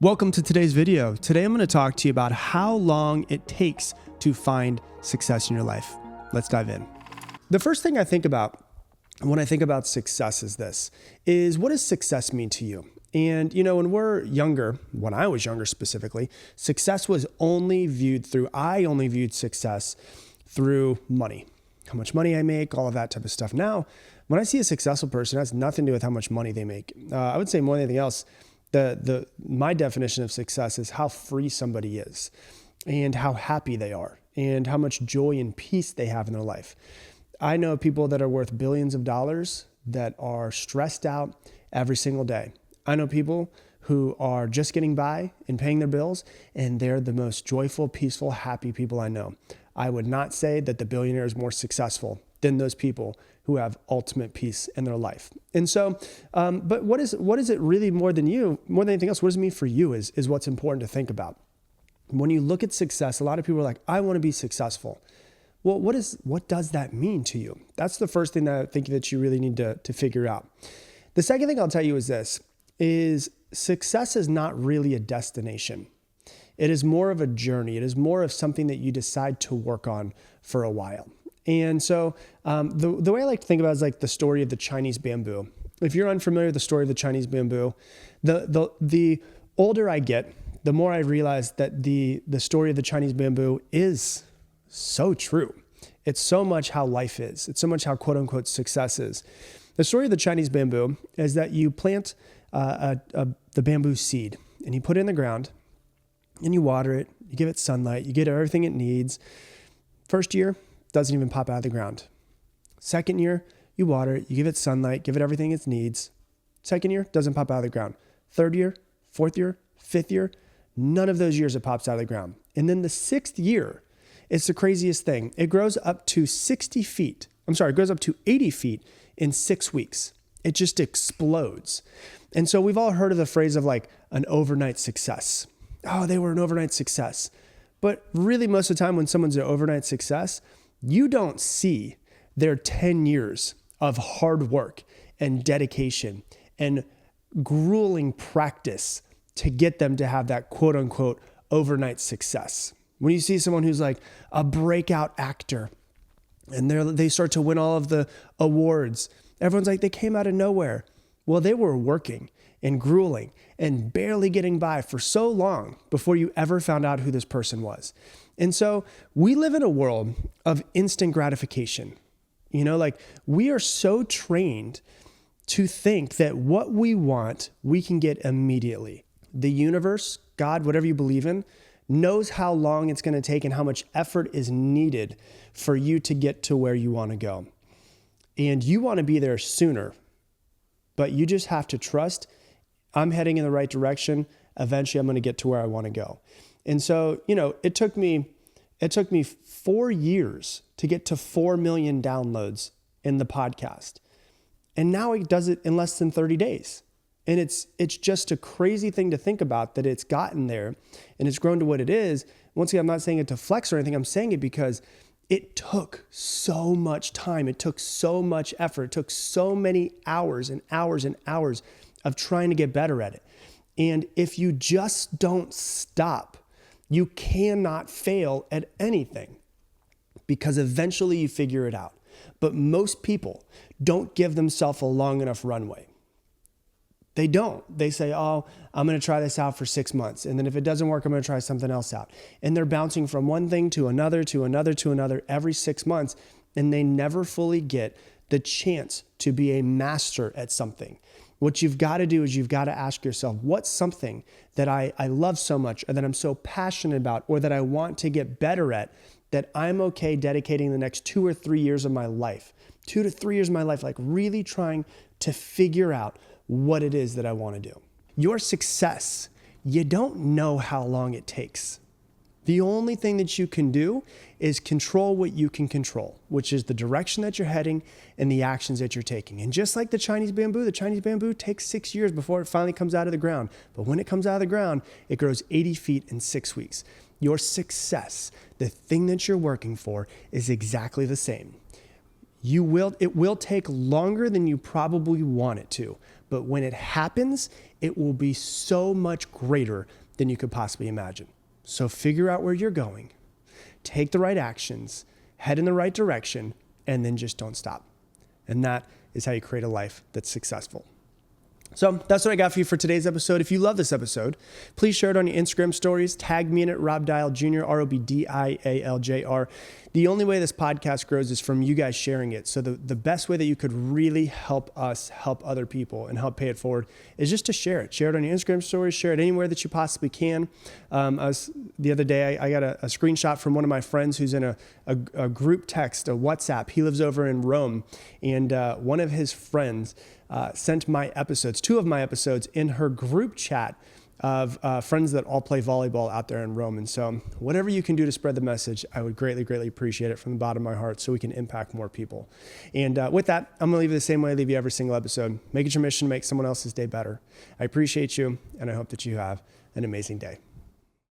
Welcome to today's video. Today I'm going to talk to you about how long it takes to find success in your life. Let's dive in. The first thing I think about when I think about success is what does success mean to you? And when we're younger, when I was younger specifically, success was I only viewed success through money. How much money I make, all of that type of stuff. Now, when I see a successful person, it has nothing to do with how much money they make. I would say more than anything else, my definition of success is how free somebody is and how happy they are and how much joy and peace they have in their life. I know people that are worth billions of dollars that are stressed out every single day. I know people who are just getting by and paying their bills, and they're the most joyful, peaceful, happy people I know. I would not say that the billionaire is more successful than those people who have ultimate peace in their life. And so, but what is it really more than anything else, what does it mean for you is what's important to think about. When you look at success, a lot of people are like, I want to be successful. Well, what does that mean to you? That's the first thing that I think that you really need to figure out. The second thing I'll tell you is success is not really a destination. It is more of a journey. It is more of something that you decide to work on for a while. And so the way I like to think about it is like the story of the Chinese bamboo. If you're unfamiliar with the story of the Chinese bamboo, the older I get, the more I realize that the story of the Chinese bamboo is so true. It's so much how life is. It's so much how quote unquote success is. The story of the Chinese bamboo is that you plant the bamboo seed and you put it in the ground and you water it, you give it sunlight, you get everything it needs. First year, doesn't even pop out of the ground. Second year, you water it, you give it sunlight, give it everything it needs. Second year, doesn't pop out of the ground. Third year, fourth year, fifth year, none of those years it pops out of the ground. And then the sixth year, it's the craziest thing. It grows up to 80 feet in 6 weeks. It just explodes. And so we've all heard of the phrase of like an overnight success. Oh, they were an overnight success. But really most of the time when someone's an overnight success, you don't see their 10 years of hard work and dedication and grueling practice to get them to have that quote unquote overnight success. When you see someone who's like a breakout actor and they start to win all of the awards, everyone's like, they came out of nowhere. Well, they were working and grueling and barely getting by for so long before you ever found out who this person was. And so we live in a world of instant gratification. We are so trained to think that what we want, we can get immediately. The universe, God, whatever you believe in, knows how long it's going to take and how much effort is needed for you to get to where you want to go. And you want to be there sooner, but you just have to trust I'm heading in the right direction. Eventually I'm going to get to where I want to go. And so, it took me 4 years to get to 4 million downloads in the podcast. And now it does it in less than 30 days. And it's just a crazy thing to think about that it's gotten there and it's grown to what it is. Once again, I'm not saying it to flex or anything. I'm saying it because it took so much time. It took so much effort. It took so many hours and hours and hours of trying to get better at it. And if you just don't stop, you cannot fail at anything because eventually you figure it out. But most people don't give themselves a long enough runway. They don't. They say, oh, I'm going to try this out for 6 months. And then if it doesn't work, I'm going to try something else out. And they're bouncing from one thing to another, to another, to another every 6 months. And they never fully get the chance to be a master at something. What you've got to do is you've got to ask yourself, what's something that I love so much or that I'm so passionate about or that I want to get better at that I'm okay dedicating the next 2 or 3 years of my life, 2 to 3 years of my life, like really trying to figure out what it is that I want to do. Your success, you don't know how long it takes. The only thing that you can do is control what you can control, which is the direction that you're heading and the actions that you're taking. And just like the Chinese bamboo takes 6 years before it finally comes out of the ground. But when it comes out of the ground, it grows 80 feet in 6 weeks. Your success, the thing that you're working for, is exactly the same. It will take longer than you probably want it to, but when it happens, it will be so much greater than you could possibly imagine. So figure out where you're going, take the right actions, head in the right direction, and then just don't stop. And that is how you create a life that's successful. So that's what I got for you for today's episode. If you love this episode, please share it on your Instagram stories. Tag me in it, Rob Dial Jr., ROBDIALJR. The only way this podcast grows is from you guys sharing it. So the best way that you could really help us help other people and help pay it forward is just to share it. Share it on your Instagram stories. Share it anywhere that you possibly can. The other day, I got a screenshot from one of my friends who's in a group text, a WhatsApp. He lives over in Rome. And one of his friends sent my episodes, 2 of my episodes, in her group chat of friends that all play volleyball out there in Rome. And so whatever you can do to spread the message, I would greatly, greatly appreciate it from the bottom of my heart so we can impact more people. And with that, I'm going to leave you the same way I leave you every single episode. Make it your mission to make someone else's day better. I appreciate you, and I hope that you have an amazing day.